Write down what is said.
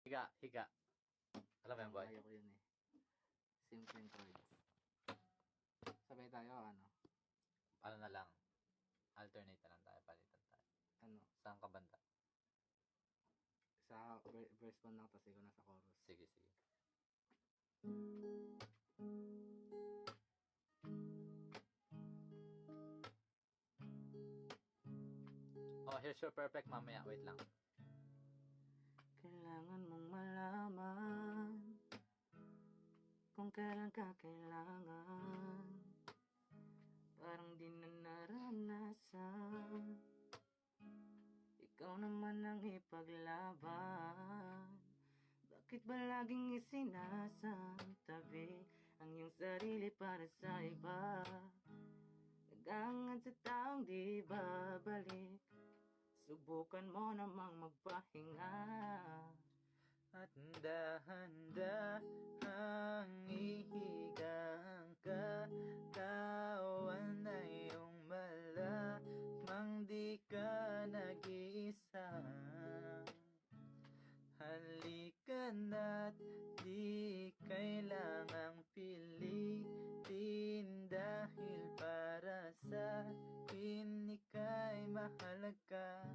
Higa, higa. Alam mo yan, boy? Kaya ko yun eh. Simple chords. Sabay tayo, ano? Ano na lang. Alternate na lang tayo. Palitan tayo. Ano? Saan ka banda? Sa verse 1 lang, tapos ikaw nasa chorus. Sige, sige. Oh, here's your perfect mamaya. Wait lang. Kailangan mong malaman kung kailan ka kailangan. Parang di na naranasan, ikaw naman ang ipaglaban. Bakit ba laging isinasantabi ang iyong sarili para sa iba? Nagangad sa taong di babalik, subukan mo namang magpahinga. At handa-handa ang ihigang katawan na iyong malamang di ka nag-iisa. Halika na't di kailangang pilitin, dahil para sa akin ika'y mahalaga.